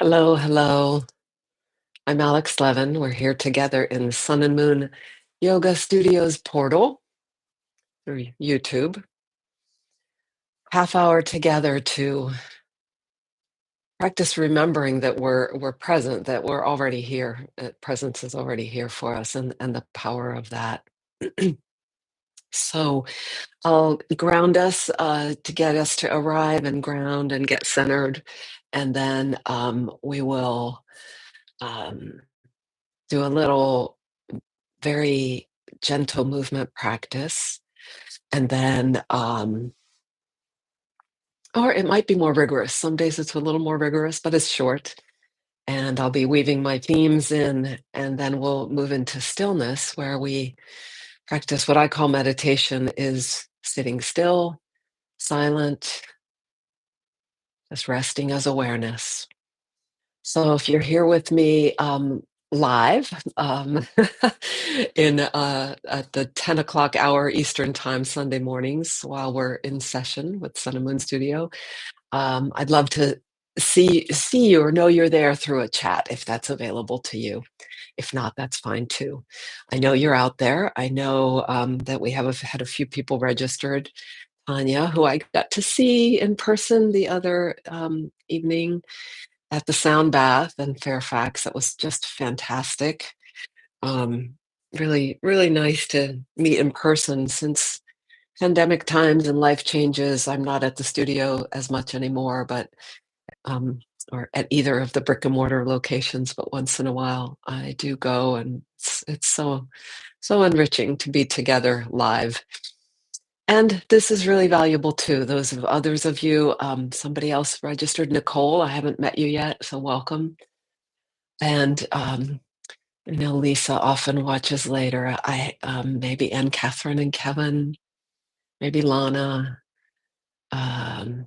Hello, hello. I'm aLex Levin. We're here together in Sun and Moon Yoga Studios portal through YouTube. Half hour together to practice remembering that we're present, that we're already here. Presence is already here for us, and the power of that. So I'll ground us to get us to arrive and ground and get centered, and then we will um, do a little very gentle movement practice. And then, or it might be more rigorous. Some days it's a little more rigorous, but it's short. And I'll be weaving my themes in, and then we'll move into stillness where we practice what I call meditation is sitting still, silent, just resting as awareness. So if you're here with me live in at the 10 o'clock hour Eastern time Sunday mornings while we're in session with Sun and Moon Studio, I'd love to see you or know you're there through a chat if that's available to you. If not, that's fine too. I know you're out there. I know that we have had a few people registered. Tanya, who I got to see in person the other evening at the Sound Bath in Fairfax. That was just fantastic. Um, really, really nice to meet in person since pandemic times and life changes. I'm not at the studio as much anymore, but or at either of the brick and mortar locations, but once in a while I do go, and it's so enriching to be together live. And this is really valuable too. Those of others of you, somebody else registered, Nicole. I haven't met you yet, so welcome. And I know Lisa often watches later. I maybe Anne Catherine and Kevin, maybe Lana. Um,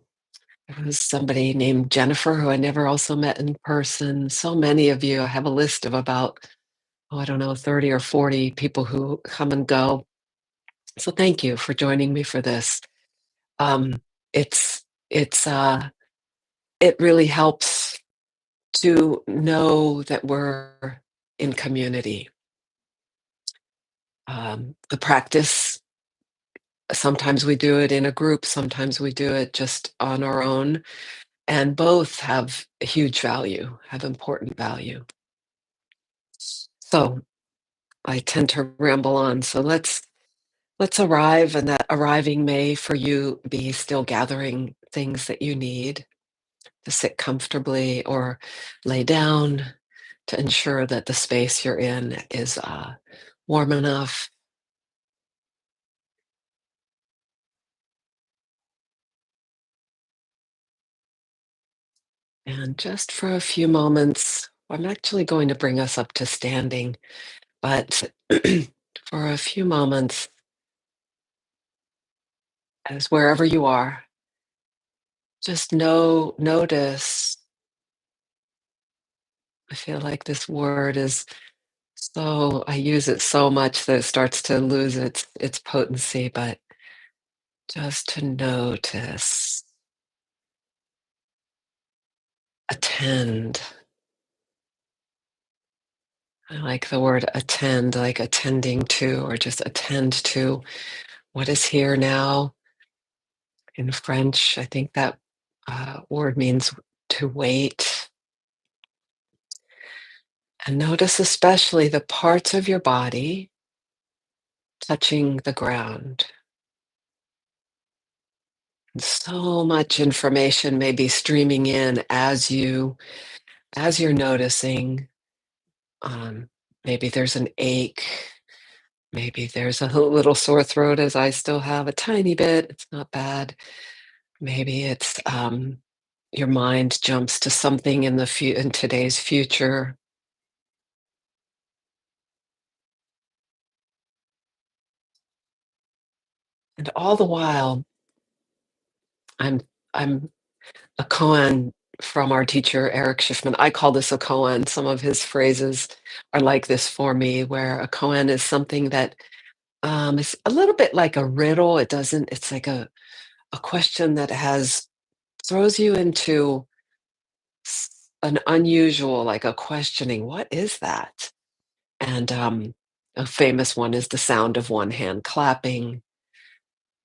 there was somebody named Jennifer who I never also met in person. So many of you. I have a list of about, oh, I don't know, 30 or 40 people who come and go. So thank you for joining me for this. Um, it's it's it really helps to know that we're in community. The practice, sometimes we do it in a group, sometimes we do it just on our own, and both have a huge value, have important value. So I tend to ramble on. So let's arrive, and that arriving may for you be still gathering things that you need to sit comfortably or lay down to ensure that the space you're in is warm enough. And just for a few moments, I'm actually going to bring us up to standing, but for a few moments, as wherever you are, just notice. I feel like this word is so, I use it so much that it starts to lose its potency, but just to notice, attend. I like the word attend, like attending to, or just attend to what is here now. In French, I think that word means to wait. And notice especially the parts of your body touching the ground. And so much information may be streaming in as you're noticing. Um, Maybe there's an ache. Maybe there's a little sore throat, as I still have a tiny bit. It's not bad. Maybe it's your mind jumps to something in in today's future. And all the while, I'm I'm a koan from our teacher Eric Schiffman. I call this a koan. Some of his phrases are like this for me, where a koan is something that is a little bit like a riddle. It doesn't. It's like a question that has throws you into an unusual, like a questioning, "What is that?" And, a famous one is the sound of one hand clapping.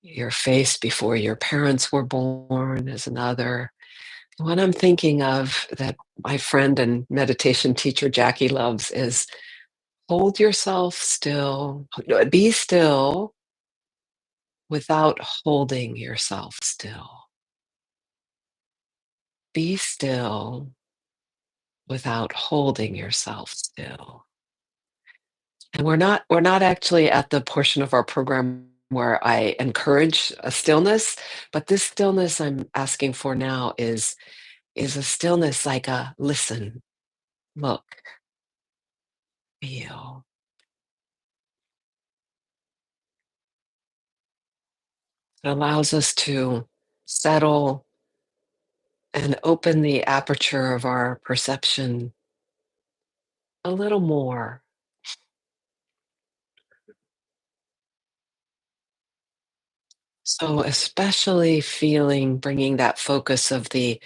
Your face before your parents were born is another. What I'm thinking of that my friend and meditation teacher Jackie loves is hold yourself still, no, be still without holding yourself still. Be still without holding yourself still. And we're not actually at the portion of our program where I encourage a stillness, but this stillness I'm asking for now is a stillness like a listen, look, feel. It allows us to settle and open the aperture of our perception a little more. So especially feeling bringing that focus of the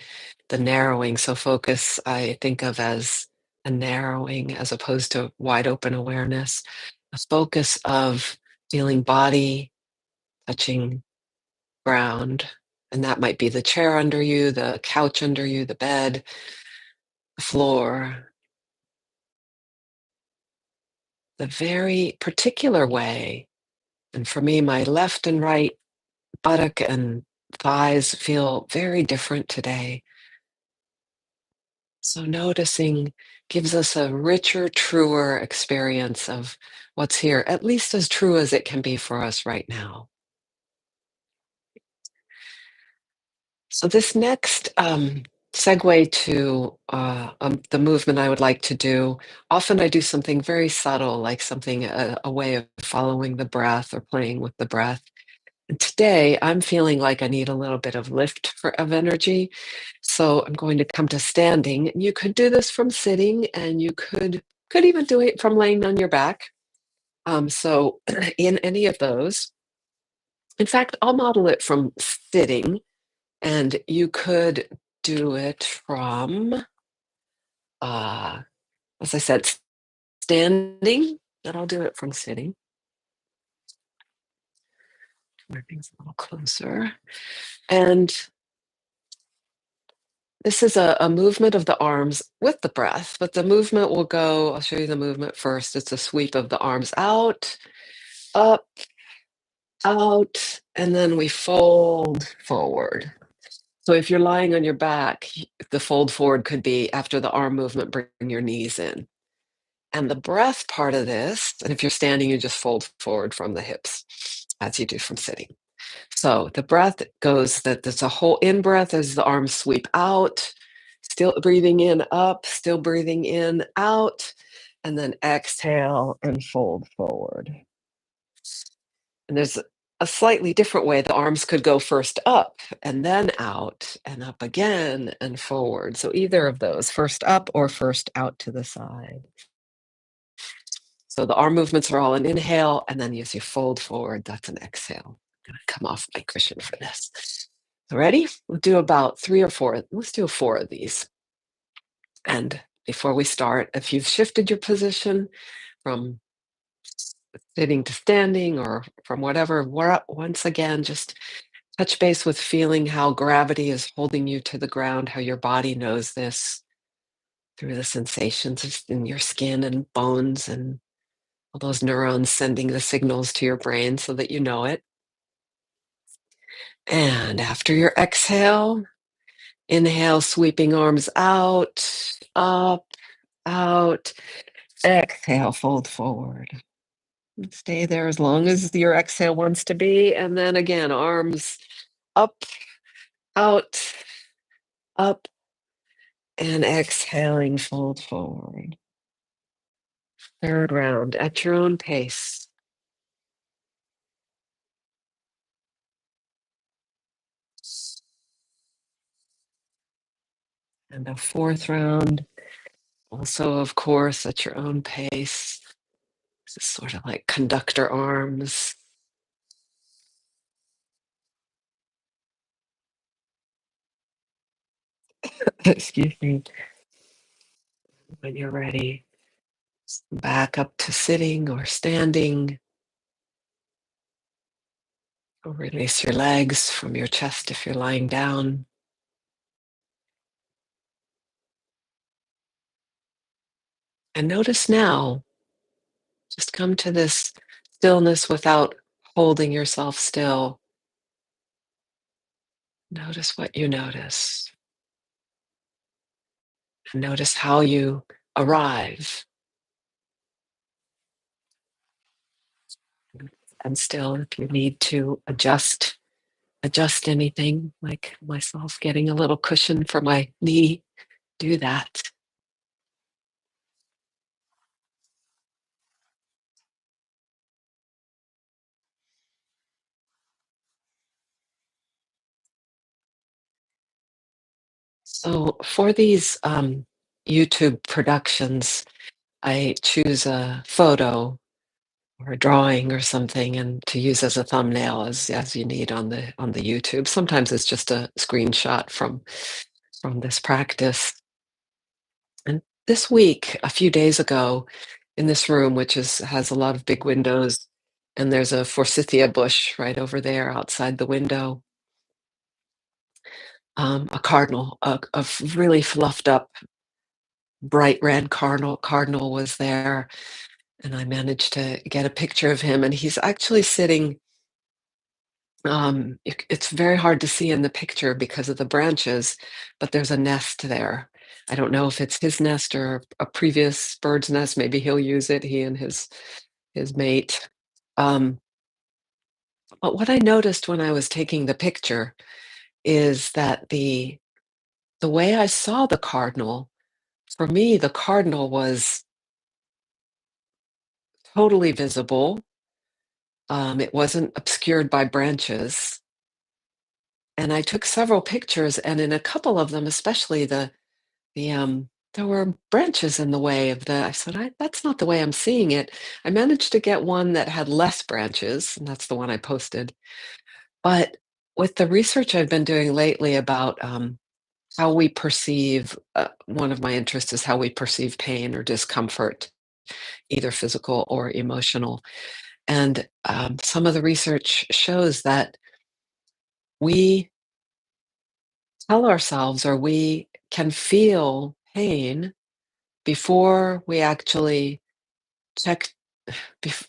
narrowing. So focus I think of as a narrowing as opposed to wide open awareness. A focus of feeling body touching ground. And that might be the chair under you, the couch under you, the bed, the floor, the very particular way. And for me, my left and right buttock and thighs feel very different today. So noticing gives us a richer, truer experience of what's here, at least as true as it can be for us right now. So this next segue to the movement I would like to do. Often I do something very subtle, like something a way of following the breath or playing with the breath. And today I'm feeling like I need a little bit of of energy. So I'm going to come to standing. And you could do this from sitting, and you could even do it from laying on your back. So in any of those, in fact, I'll model it from sitting, and you could do it from, uh, as I said, standing. But I'll do it from sitting. Where things a little closer, and this is a movement of the arms with the breath, but the movement will go I'll show you the movement first. It's a sweep of the arms out, up, out, and then we fold forward. So if you're lying on your back, the fold forward could be after the arm movement, bring your knees in. And the breath part of this, and if you're standing, you just fold forward from the hips as you do from sitting. So the breath goes that there's a whole in breath as the arms sweep out, still breathing in, up, still breathing in, out, and then exhale and fold forward. And there's a slightly different way. The arms could go first up and then out and up again and forward. So either of those, first up or first out to the side. So the arm movements are all an inhale, and then as you fold forward, that's an exhale. I'm gonna come off my cushion for this. So ready? We'll do about 3 or 4. Let's do 4 of these. And before we start, if you've shifted your position from sitting to standing or from whatever, we're up once again, just touch base with feeling how gravity is holding you to the ground, how your body knows this through the sensations in your skin and bones and all those neurons sending the signals to your brain so that you know it. And after your exhale, inhale, sweeping arms out, up, out. Exhale, fold forward. And stay there as long as your exhale wants to be. And then again, arms up, out, up, and exhaling, fold forward. Third round at your own pace. And a fourth round, also, of course, at your own pace. This is sort of like conductor arms. Excuse me. When you're ready, back up to sitting or standing, or release your legs from your chest if you're lying down. And notice now, just come to this stillness without holding yourself still. Notice what you notice. And notice how you arrive. And still, if you need to adjust anything, like myself getting a little cushion for my knee, do that. So for these YouTube productions, I choose a photo or a drawing or something and to use as a thumbnail as you need on the YouTube. Sometimes it's just a screenshot from this practice. And this week, a few days ago, in this room, which has a lot of big windows, and there's a forsythia bush right over there outside the window. A cardinal, a really fluffed up, bright red cardinal was there, and I managed to get a picture of him. And he's actually sitting. It's very hard to see in the picture because of the branches, but there's a nest there. I don't know if it's his nest or a previous bird's nest. Maybe he'll use it. He and his mate. Um, but what I noticed when I was taking the picture is that the way I saw the cardinal, for me, the cardinal was totally visible. It wasn't obscured by branches. And I took several pictures, and in a couple of them, especially there were branches in the way of the I said, That's not the way I'm seeing it." I managed to get one that had less branches, and that's the one I posted. But with the research I've been doing lately about, how we perceive one of my interests is how we perceive pain or discomfort, either physical or emotional. And, some of the research shows that we tell ourselves or we can feel pain before we actually check bef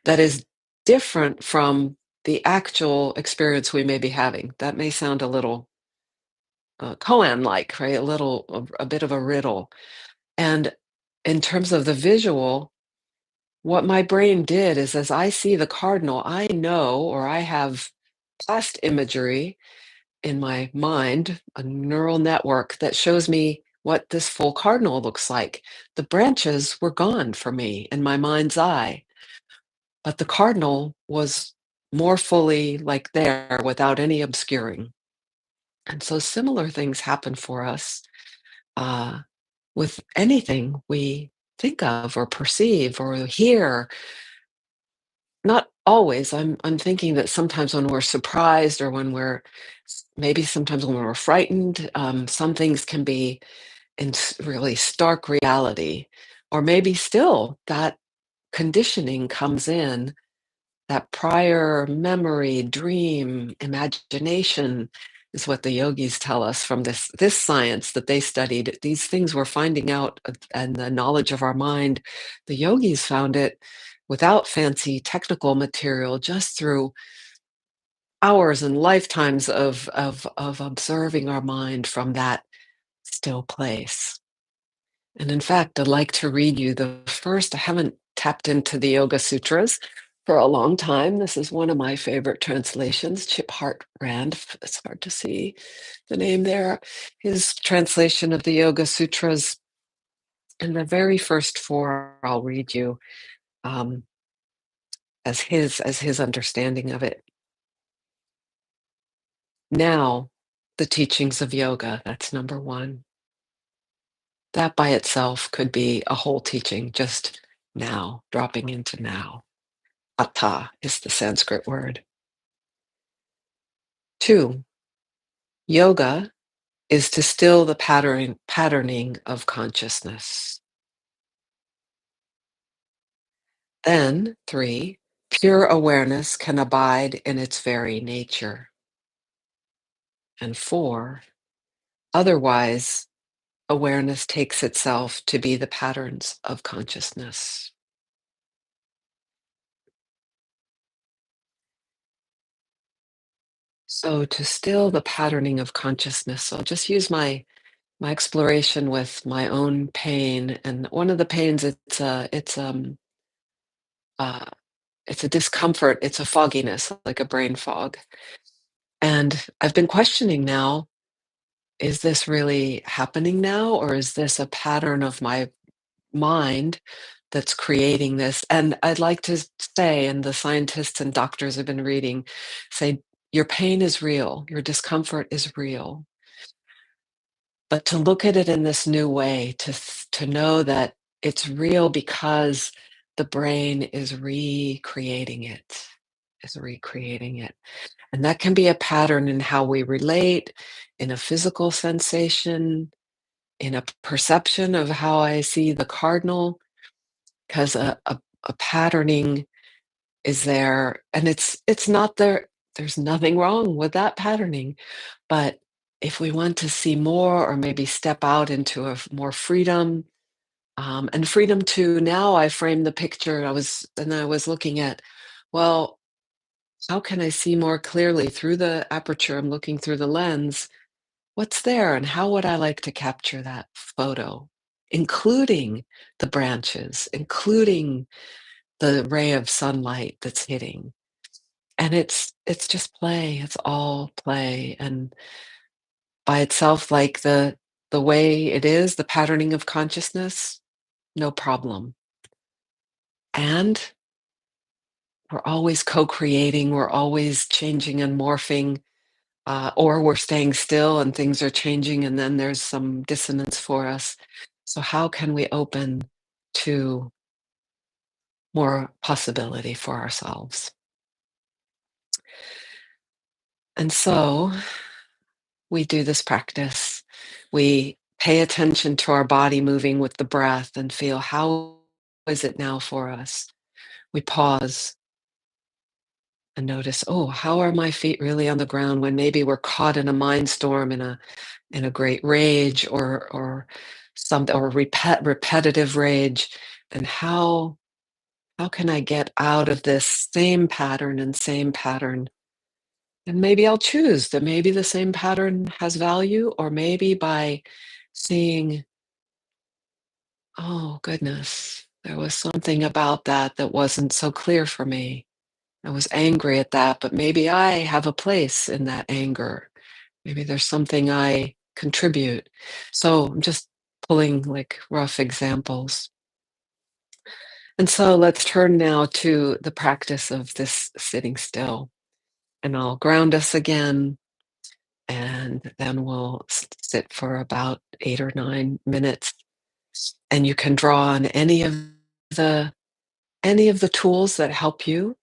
that is different from the actual experience we may be having. That may sound a little, koan-like, right? A bit of a riddle. And in terms of the visual, what my brain did is as I see the cardinal, I know or I have past imagery in my mind, a neural network that shows me what this full cardinal looks like. The branches were gone for me in my mind's eye, but the cardinal was more fully like there without any obscuring. And so similar things happen for us uh, with anything we think of or perceive or hear. Not always. I'm thinking that sometimes when we're surprised or when maybe sometimes when we're frightened, some things can be in really stark reality, or maybe still that conditioning comes in, that prior memory, dream, imagination is what the yogis tell us from this science that they studied. These things we're finding out, and the knowledge of our mind, the yogis found it without fancy technical material, just through hours and lifetimes of observing our mind from that still place. And in fact, I'd like to read you the first. I haven't tapped into the Yoga Sutras for a long time. This is one of my favorite translations, Chip Hartrand. It's hard to see the name there. His translation of the Yoga Sutras. And the very first four I'll read you um, as his understanding of it. Now, the teachings of yoga, that's number one. That by itself could be a whole teaching, just now, dropping into now. Atha is the Sanskrit word. Two, yoga is to still the patterning of consciousness. Then, 3, pure awareness can abide in its very nature. And 4, otherwise, awareness takes itself to be the patterns of consciousness. So to still the patterning of consciousness, so I'll just use my exploration with my own pain. And one of the pains, uh, it's a discomfort, it's a fogginess, like a brain fog. And I've been questioning now, is this really happening now, or is this a pattern of my mind that's creating this? And I'd like to say, and the scientists and doctors have been reading, say, your pain is real, your discomfort is real. But to look at it in this new way, to know that it's real because the brain is recreating it. And that can be a pattern in how we relate, in a physical sensation, in a perception of how I see the cardinal, 'cause a patterning is there, and it's not there. There's nothing wrong with that patterning, but if we want to see more or maybe step out into more freedom, and freedom to now I frame the picture. I was looking at, well, how can I see more clearly through the aperture? I'm looking through the lens. What's there, and how would I like to capture that photo, including the branches, including the ray of sunlight that's hitting? And it's just play. It's all play, and by itself, like the way it is, the patterning of consciousness, no problem. And we're always co-creating, we're always changing and morphing, or we're staying still and things are changing, and then there's some dissonance for us. So how can we open to more possibility for ourselves? And so we do this practice. We pay attention to our body moving with the breath and feel, how is it now for us? We pause and notice, oh, how are my feet really on the ground, when maybe we're caught in a mind storm, in a great rage, or some or repetitive rage. And how can I get out of this same pattern? And maybe I'll choose that maybe the same pattern has value, or maybe by seeing, oh goodness, there was something about that that wasn't so clear for me. I was angry at that, but maybe I have a place in that anger. Maybe there's something I contribute. So I'm just pulling like rough examples. And so let's turn now to the practice of this sitting still. And I'll ground us again, and then we'll sit for about 8 or 9 minutes. And you can draw on the any of the tools that help you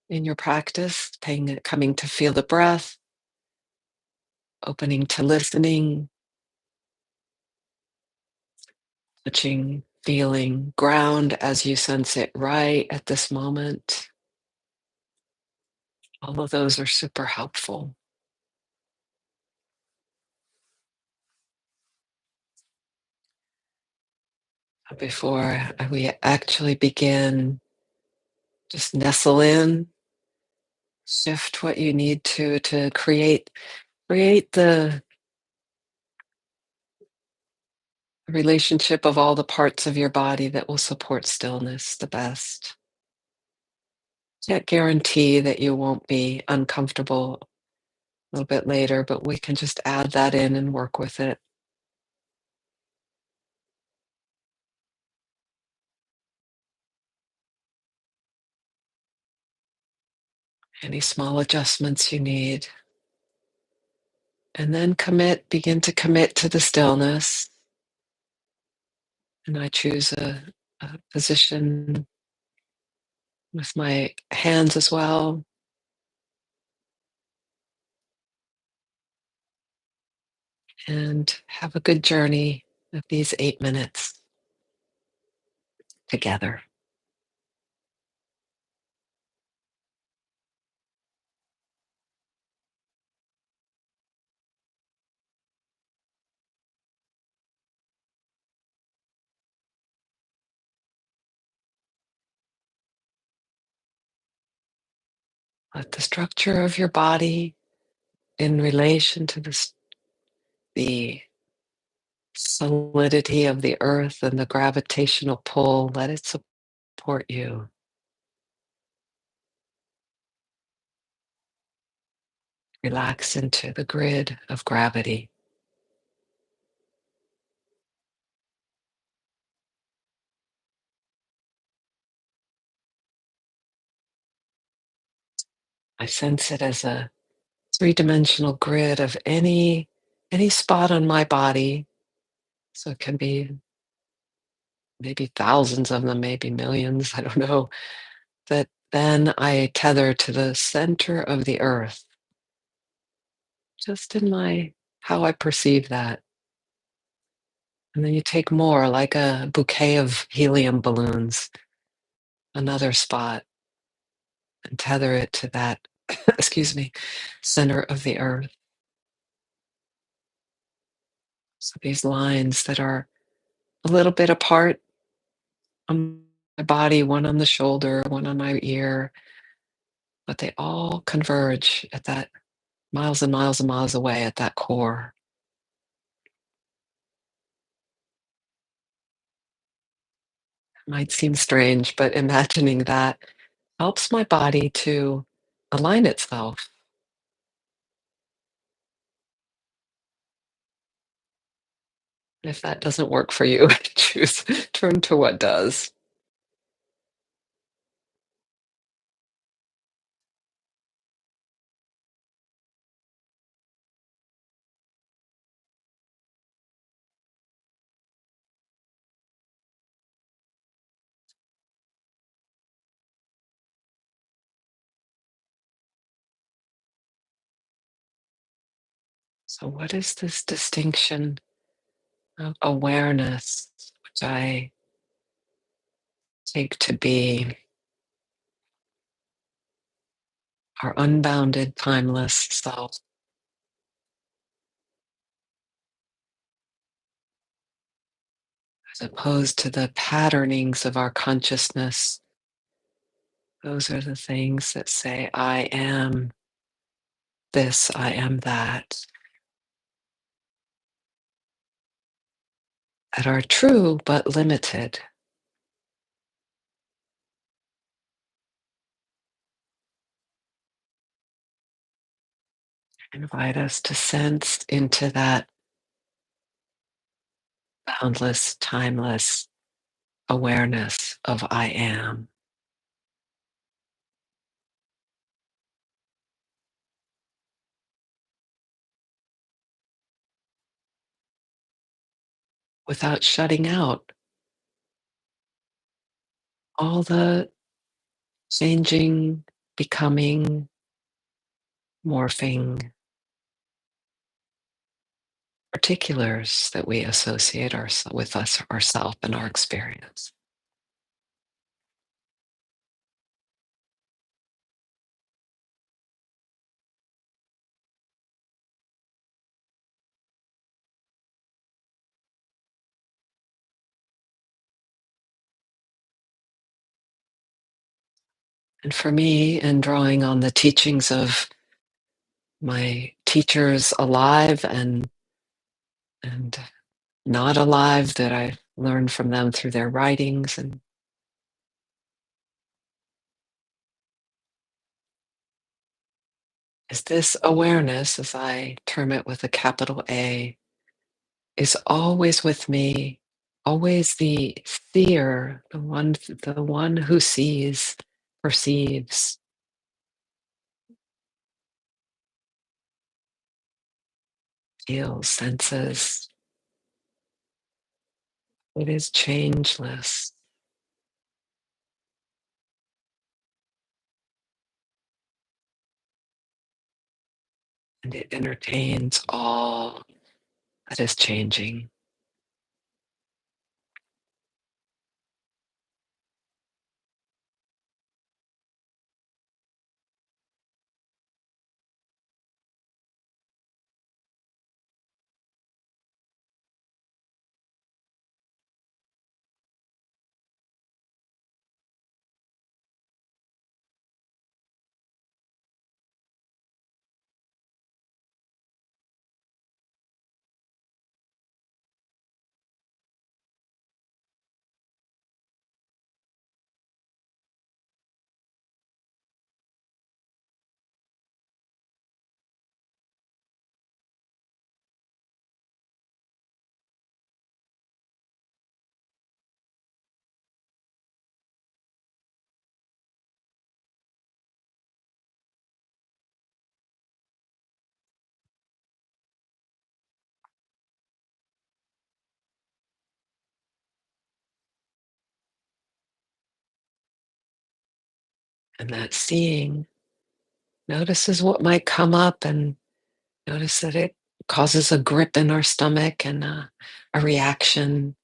in your practice, coming to feel the breath, opening to listening, touching, feeling, ground as you sense it right at this moment. All of those are super helpful. Before we actually begin, just nestle in, shift what you need to create the relationship of all the parts of your body that will support stillness the best. Can't guarantee that you won't be uncomfortable a little bit later, but we can just add that in and work with it. Any small adjustments you need. And then begin to commit to the stillness. And I choose a position with my hands as well. and have a good journey of these 8 minutes together. Let the structure of your body in relation to the solidity of the earth and the gravitational pull, let it support you. Relax into the grid of gravity. I sense it as a three-dimensional grid of any spot on my body. So it can be maybe thousands of them, maybe millions, I don't know. That then I tether to the center of the earth, just in my how I perceive that. And then you take more, like a bouquet of helium balloons, another spot, and tether it to that, excuse me, center of the earth. So these lines that are a little bit apart on my body, one on the shoulder, one on my ear, but they all converge at that miles and miles and miles away at that core. Might seem strange, but imagining that helps my body to align itself. If that doesn't work for you, choose turn to what does. So, what is this distinction of awareness, which I take to be our unbounded, timeless self, as opposed to the patternings of our consciousness? Those are the things that say, I am this, I am that are true but limited. Invite us to sense into that boundless, timeless awareness of I am, without shutting out all the changing, becoming, morphing particulars that we associate with us, ourself, and our experience. And for me, in drawing on the teachings of my teachers alive and not alive that I learned from them through their writings, and is this awareness, as I term it with a capital A, is always with me, always the seer, the one who sees, perceives, feels, senses. It is changeless, and it entertains all that is changing. And that seeing notices what might come up and notice that it causes a grip in our stomach and a reaction.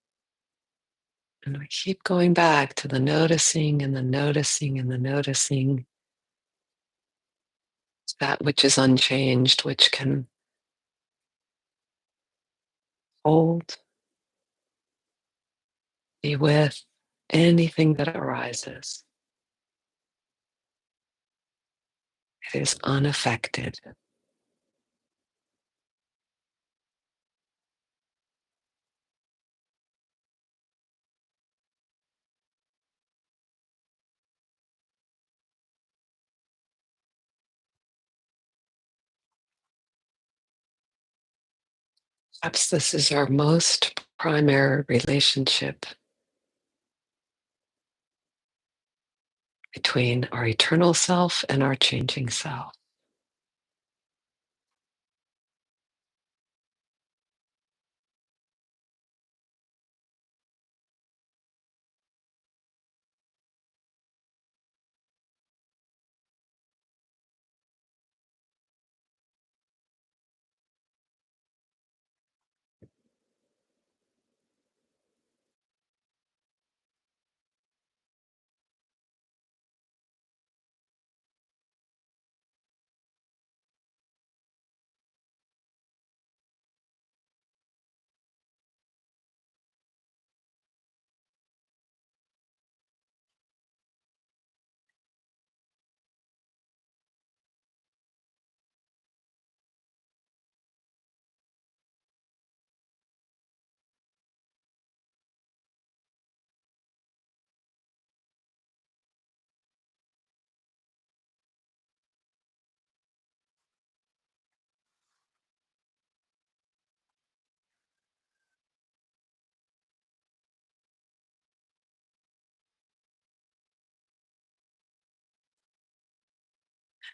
And we keep going back to the noticing and the noticing and the noticing that which is unchanged, which can hold, be with anything that arises. It is unaffected. Perhaps this is our most primary relationship between our eternal self and our changing self.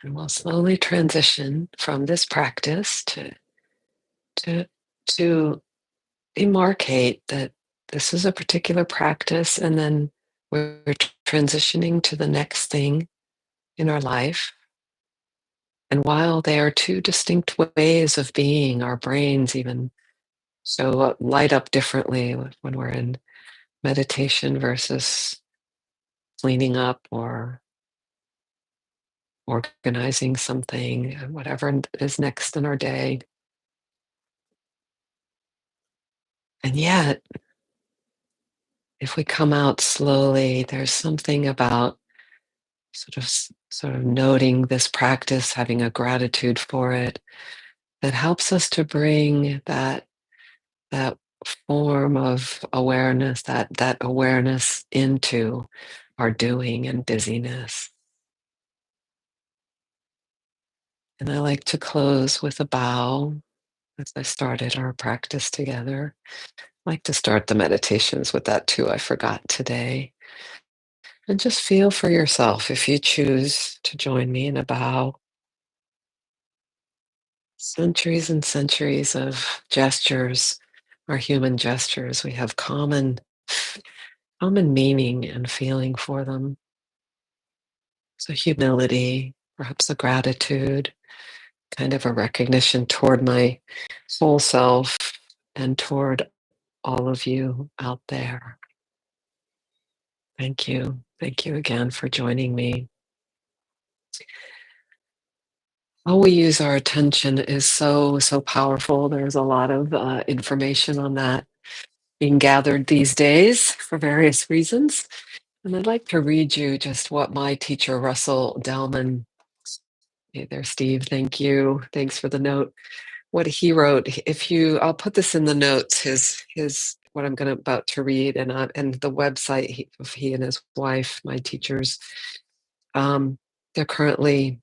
And we'll slowly transition from this practice to, to demarcate that this is a particular practice, and then we're transitioning to the next thing in our life. And while they are two distinct ways of being, our brains even light up differently when we're in meditation versus cleaning up or organizing something, whatever is next in our day. And yet, if we come out slowly, there's something about sort of noting this practice, having a gratitude for it, that helps us to bring that form of awareness, that awareness into our doing and busyness. And I like to close with a bow as I started our practice together. I like to start the meditations with that too. I forgot today. And just feel for yourself if you choose to join me in a bow. Centuries and centuries of gestures are human gestures. We have common meaning and feeling for them. So humility, perhaps a gratitude, kind of a recognition toward my whole self, and toward all of you out there. Thank you. Thank you again for joining me. How we use our attention is so, so powerful. There's a lot of information on that being gathered these days for various reasons. And I'd like to read you just what my teacher, Russell Delman, hey there, Steve, thank you. Thanks for the note. What he wrote, I'll put this in the notes, what I'm about to read, and the website of he and his wife, my teachers, they're currently,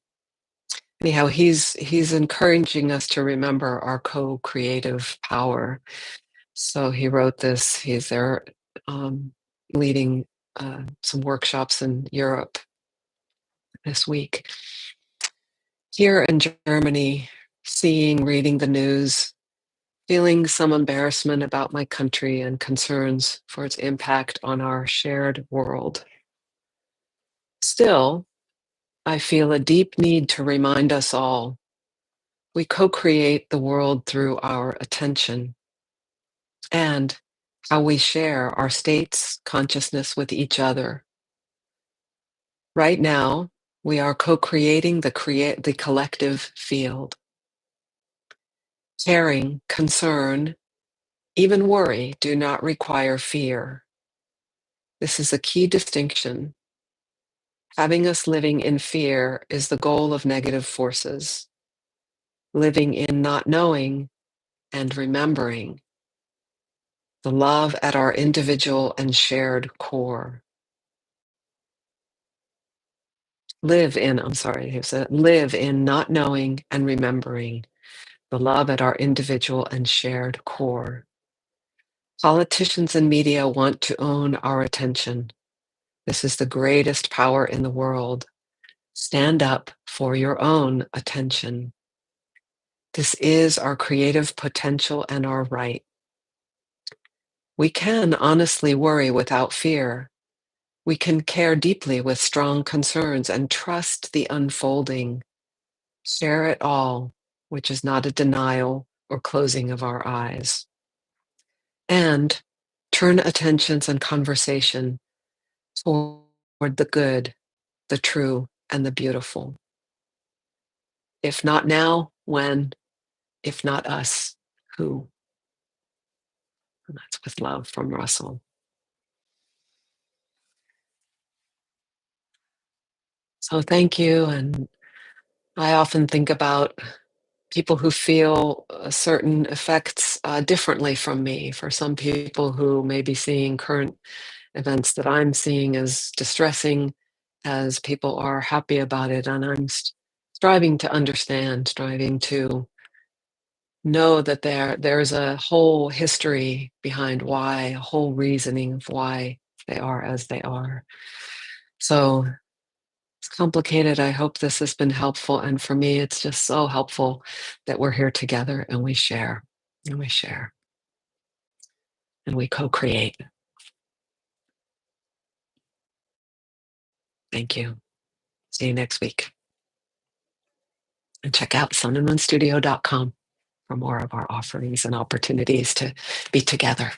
anyhow, he's encouraging us to remember our co-creative power. So he wrote this. He's there leading some workshops in Europe this week. Here in Germany, reading the news, feeling some embarrassment about my country and concerns for its impact on our shared world. Still, I feel a deep need to remind us all we co-create the world through our attention and how we share our state's consciousness with each other. Right now, we are co-creating the collective field. Caring, concern, even worry do not require fear. This is a key distinction. Having us living in fear is the goal of negative forces. Living in not knowing and remembering the love at our individual and shared core. Live in not knowing and remembering the love at our individual and shared core. Politicians and media want to own our attention. This is the greatest power in the world. Stand up for your own attention. This is our creative potential and our right. We can honestly worry without fear. We can care deeply with strong concerns and trust the unfolding. Share it all, which is not a denial or closing of our eyes. And turn attentions and conversation toward the good, the true, and the beautiful. If not now, when? If not us, who? And that's with love from Russell. So thank you. And I often think about people who feel certain effects differently from me. For some people who may be seeing current events that I'm seeing as distressing, as people are happy about it. And I'm striving to understand, striving to know that there's a whole history behind why, a whole reasoning of why they are as they are. So it's complicated. I hope this has been helpful. And for me, it's just so helpful that we're here together and we share and we share and we co-create. Thank you. See you next week. And check out sunandmoonstudio.com for more of our offerings and opportunities to be together.